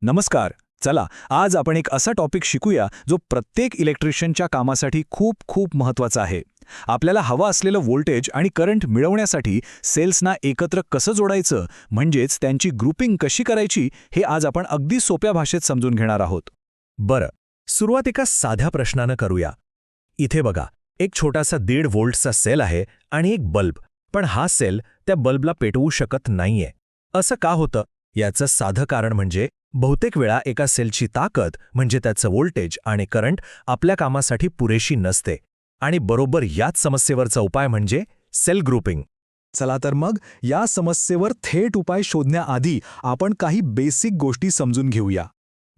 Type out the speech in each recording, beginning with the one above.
नमस्कार. चला, आज आपण एक असा टॉपिक शिकूया जो प्रत्येक इलेक्ट्रिशियनच्या कामासाठी खूप खूप महत्त्वाचा आहे. आपल्याला हवं असलेलं व्होल्टेज आणि करंट मिळवण्यासाठी सेल्सना एकत्र कसं जोडायचं, म्हणजेच त्यांची ग्रुपिंग कशी करायची, हे आज आपण अगदी सोप्या भाषेत समजून घेणार आहोत. बरं, सुरुवात एका साध्या प्रश्नानं करूया. इथे बघा, एक छोटासा 1.5 व्होल्टचा सेल आहे आणि एक बल्ब, पण हा सेल त्या बल्बला पेटवू शकत नाहीये. असं का होतं? याचं साधं कारण म्हणजे बहुतेक वेळा एका सेलची ताकद म्हणजे त्याचं व्होल्टेज आणि करंट आपल्या कामासाठी पुरेशी नसते. आणि बरोबर याच समस्येवरचा उपाय म्हणजे सेल ग्रुपिंग. चला तर मग या समस्येवर थेट उपाय शोधण्याआधी आपण काही बेसिक गोष्टी समजून घेऊया.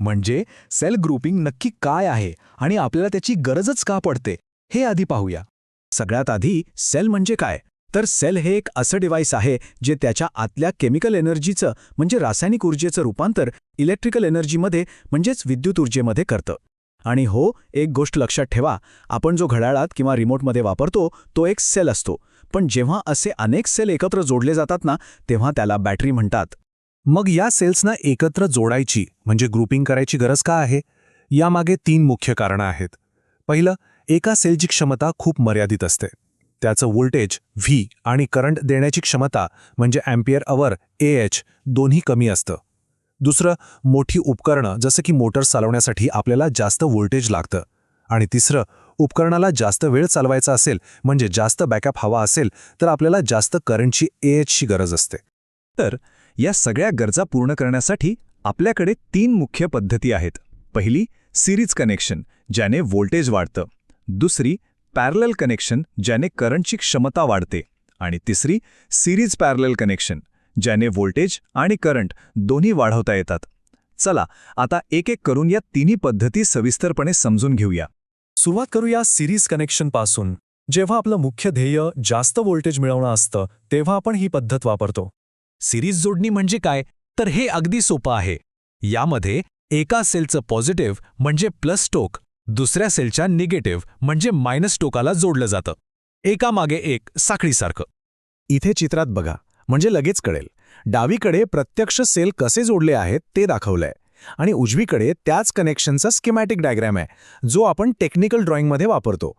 म्हणजे सेल ग्रुपिंग नक्की काय आहे आणि आपल्याला त्याची गरजच का पडते, हे आधी पाहूया. सगळ्यात आधी सेल म्हणजे काय? तर सेल हे एक असं डिव्हाइस आहे जे त्याच्या आतल्या केमिकल एनर्जीचं म्हणजे रासायनिक ऊर्जेचं रूपांतर इलेक्ट्रिकल एनर्जीमध्ये म्हणजेच विद्युत ऊर्जेमध्ये करतं. आणि हो, एक गोष्ट लक्षात ठेवा, आपण जो घड्याळात किंवा रिमोटमध्ये वापरतो तो एक सेल असतो, पण जेव्हा असे अनेक सेल एकत्र जोडले जातात ना, तेव्हा त्याला बॅटरी म्हणतात. मग या सेल्सना एकत्र जोडायची म्हणजे ग्रुपिंग करायची गरज का आहे? यामागे 3 मुख्य कारणं आहेत. पहिलं, एका सेलची क्षमता खूप मर्यादित असते. त्याचं व्होल्टेज व्ही आणि करंट देण्याची क्षमता म्हणजे अँपिअर अवर AH दोन्ही कमी असतं. दुसरं, मोठी उपकरणं जसं की मोटर चालवण्यासाठी आपल्याला जास्त व्होल्टेज लागतं. आणि तिसरं, उपकरणाला जास्त वेळ चालवायचा असेल म्हणजे जास्त बॅकअप हवा असेल तर आपल्याला जास्त करंटची AHची गरज असते. तर या सगळ्या गरजा पूर्ण करण्यासाठी आपल्याकडे 3 मुख्य पद्धती आहेत. पहिली, सिरीज कनेक्शन, ज्याने व्होल्टेज वाढतं. दुसरी, पॅरलल कनेक्शन, ज्याने करंटची क्षमता वाढते. आणि तिसरी, सिरीज पॅरलल कनेक्शन, ज्याने व्होल्टेज आणि करंट दोन्ही वाढवता येतात. चला, आता एक एक करून या तिन्ही पद्धती सविस्तरपणे समजून घेऊया. सुरुवात करूया सिरीज कनेक्शनपासून. जेव्हा आपलं मुख्य ध्येय जास्त व्होल्टेज मिळवणं असतं तेव्हा आपण ही पद्धत वापरतो. सिरीज जोडणी म्हणजे काय? तर हे अगदी सोपं आहे. यामध्ये एका सेलचं पॉझिटिव्ह म्हणजे प्लस टोक दुसऱ्या सेलच्या निगेटिव्ह म्हणजे मायनस टोकाला जोडलं जातं, एकामागे एक साखळीसारखं. इथे चित्रात बघा, म्हणजे लगेच कळेल. डावीकडे प्रत्यक्ष सेल कसे जोडले आहेत ते दाखवलंय आणि उजवीकडे त्याच कनेक्शनचा स्कीमॅटिक डायग्रॅम आहे, जो आपण टेक्निकल ड्रॉइंगमध्ये वापरतो.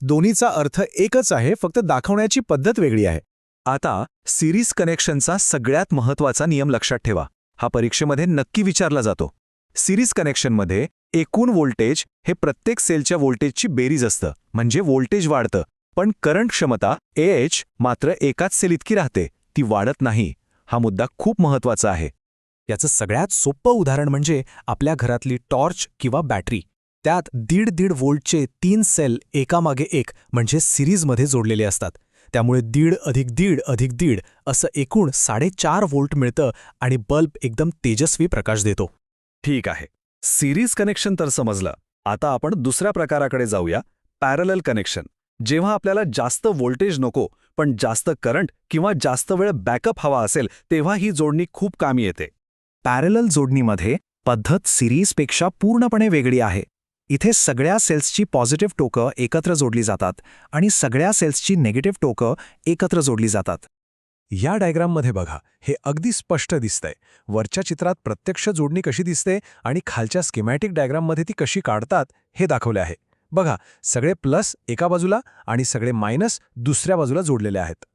दोन्हीचा अर्थ एकच आहे, फक्त दाखवण्याची पद्धत वेगळी आहे. आता सिरीज कनेक्शनचा सगळ्यात महत्त्वाचा नियम लक्षात ठेवा. हा परीक्षेमध्ये नक्की विचारला जातो. सिरीज कनेक्शनमध्ये एकूण व्होल्टेज हे प्रत्येक सेलच्या व्होल्टेजची बेरीज असतं, म्हणजे व्होल्टेज वाढतं, पण करंट क्षमता AH मात्र एकाच सेल इतकी राहते, ती वाढत नाही. हा मुद्दा खूप महत्त्वाचा आहे. याचं सगळ्यात सोपं उदाहरण म्हणजे आपल्या घरातली टॉर्च किंवा बॅटरी. त्यात 1.5 व्होल्टचे 3 सेल एकामागे एक म्हणजे सिरीजमध्ये जोडलेले असतात. त्यामुळे 1.5 अधिक 1.5 अधिक 1.5 असं एकूण 4.5 व्होल्ट मिळतं आणि बल्ब एकदम तेजस्वी प्रकाश देतो. ठीक आहे, सिरीज कनेक्शन तर समजलं. आता आपण दुसऱ्या प्रकाराकडे जाऊया, पॅरलल कनेक्शन. जेव्हा आपल्याला जास्त व्होल्टेज नको पण जास्त करंट किंवा जास्त वेळ बॅकअप हवा असेल तेव्हा ही जोडणी खूप कामी येते. पॅरलल जोडणीमध्ये पद्धत सिरीजपेक्षा पूर्णपणे वेगळी आहे. इथे सगळ्या सेल्सची पॉझिटिव्ह टोकं एकत्र जोडली जातात आणि सगळ्या सेल्सची निगेटिव्ह टोकं एकत्र जोडली जातात. या डायग्राममध्ये बघा, हे अगदी स्पष्ट दिसतंय. वरच्या चित्रात प्रत्यक्ष जोडणी कशी दिसते आणि खालच्या स्कीमॅटिक डायग्राममध्ये ती कशी काढतात हे दाखवले आहे. बघा, सगळे प्लस एका बाजूला आणि सगळे मायनस दुसऱ्या बाजूला जोडलेले आहेत.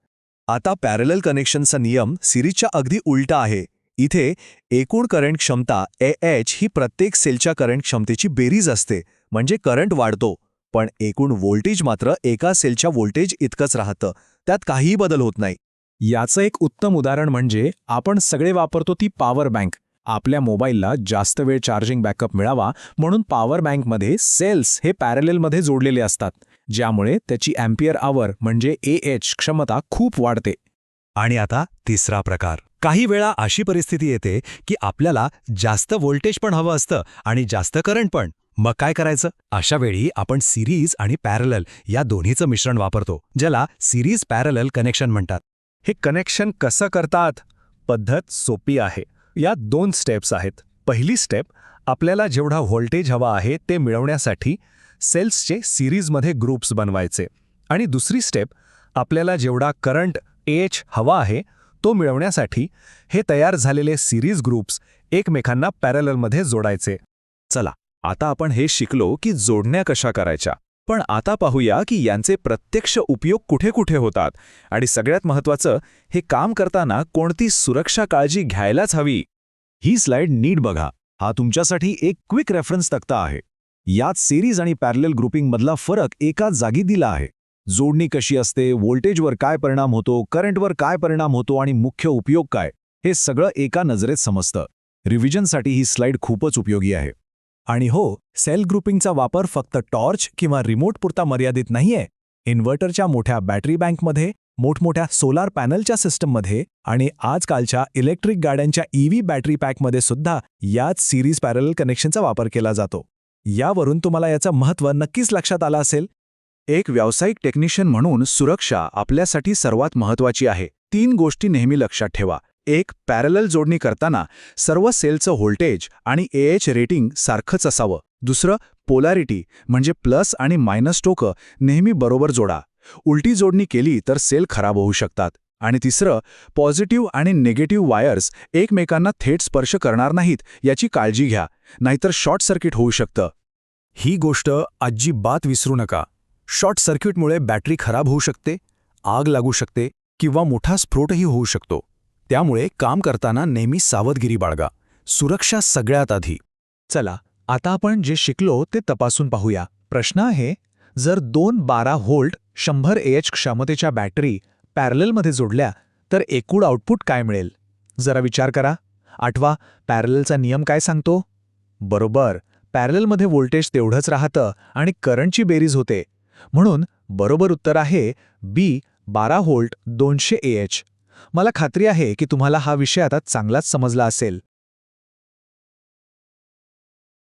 आता पॅरलल कनेक्शनचा नियम सिरीजच्या अगदी उलटा आहे. इथे एकूण करंट क्षमता AH ही प्रत्येक सेलच्या करंट क्षमतेची बेरीज असते, म्हणजे करंट वाढतो, पण एकूण व्होल्टेज मात्र एका सेलच्या व्होल्टेज इतकंच राहतं, त्यात काहीही बदल होत नाही. याचं एक उत्तम उदाहरण म्हणजे आपण सगळे वापरतो ती पॉवर बँक. आपल्या मोबाईलला जास्त वेळ चार्जिंग बॅकअप मिळावा म्हणून पॉवर बँकमध्ये सेल्स हे पॅरललमध्ये जोडलेले असतात, ज्यामुळे त्याची अँपिअर अवर म्हणजे AH क्षमता खूप वाढते. आणि आता तिसरा प्रकार. काही वेळा अशी परिस्थिती येते की आपल्याला जास्त व्होल्टेज पण हवं असतं आणि जास्त करंट पण. मग काय करायचं? अशा वेळी आपण सिरीज आणि पॅरलल या दोन्हीचं मिश्रण वापरतो, ज्याला सिरीज पॅरलल कनेक्शन म्हणतात. हे कनेक्शन कसं करतात? पद्धत सोपी आहे. यात 2 स्टेप्स आहेत. पहिली स्टेप, आपल्याला जेवढा व्होल्टेज हवा आहे ते मिळवण्यासाठी सेल्सचे सिरीजमध्ये ग्रुप्स बनवायचे. आणि दुसरी स्टेप, आपल्याला जेवढा करंट AH हवा आहे तो मिळवण्यासाठी हे तयार झालेले सिरीज ग्रुप्स एकमेकांना पॅरललमध्ये जोडायचे. चला, आता आपण हे शिकलो की जोडण्या कशा करायच्या. पण आता पाहूया की यांचे प्रत्यक्ष उपयोग कुठे कुठे होतात आणि सगळ्यात महत्त्वाचं, हे काम करताना कोणती सुरक्षा काळजी घ्यायलाच हवी. ही स्लाइड नीट बघा. हा तुमच्यासाठी एक क्विक रेफरन्स तक्ता आहे. यात सिरीज आणि पॅरलल ग्रुपिंगमधला फरक एकाच जागी दिला आहे. जोडणी कशी असते, व्होल्टेजवर काय परिणाम होतो, करंटवर काय परिणाम होतो आणि मुख्य उपयोग काय, हे सगळं एका नजरेत समजतं. रिव्हिजनसाठी ही स्लाइड खूपच उपयोगी आहे. आणि हो, सेल ग्रुपिंगचा वापर फक्त टॉर्च किंवा रिमोट पुरता मर्यादित नाहीये. इन्व्हर्टरच्या मोठ्या बॅटरी बँकमध्ये, मोठमोठ्या सोलार पॅनलच्या सिस्टममध्ये आणि आजकालच्या इलेक्ट्रिक गाड्यांच्या EV बॅटरी पॅकमध्ये सुद्धा याच सिरीज पॅरलल कनेक्शनचा वापर केला जातो. यावरून तुम्हाला याचं महत्त्व नक्कीच लक्षात आलं असेल. एक व्यावसायिक टेक्निशियन म्हणून सुरक्षा आपल्यासाठी सर्वात महत्त्वाची आहे. 3 गोष्टी नेहमी लक्षात ठेवा. 1. पॅरलल जोडणी करताना सर्व सेलचं व्होल्टेज आणि AH रेटिंग सारखंच असावं. दुसरं, पोलॅरिटी म्हणजे प्लस आणि मायनस टोकं नेहमी बरोबर जोडा. उलटी जोडणी केली तर सेल खराब होऊ शकतात. आणि तिसरं, पॉझिटिव्ह आणि निगेटिव्ह वायर्स एकमेकांना थेट स्पर्श करणार नाहीत याची काळजी घ्या, नाहीतर शॉर्ट सर्किट होऊ शकतं. ही गोष्ट अजिबात विसरू नका. शॉर्ट सर्किटमुळे बॅटरी खराब होऊ शकते, आग लागू शकते किंवा मोठा स्फोटही होऊ शकतो. त्यामुळे काम करताना नेहमी सावधगिरी बाळगा. सुरक्षा सगळ्यात आधी. चला, आता आपण जे शिकलो ते तपासून पाहूया. प्रश्न आहे, जर 2 12 व्होल्ट 100 AH क्षमतेच्या बॅटरी पॅरललमध्ये जोडल्या तर एकूण आउटपुट काय मिळेल? जरा विचार करा. आठवा, पॅरललचा नियम काय सांगतो? बरोबर, पॅरललमध्ये व्होल्टेज तेवढंच राहतं आणि करंटची बेरीज होते. म्हणून बरोबर उत्तर आहे बी, 12 व्होल्ट 200 AH. मला खात्री आहे की तुम्हाला हा विषय आता चांगलाच समजला असेल.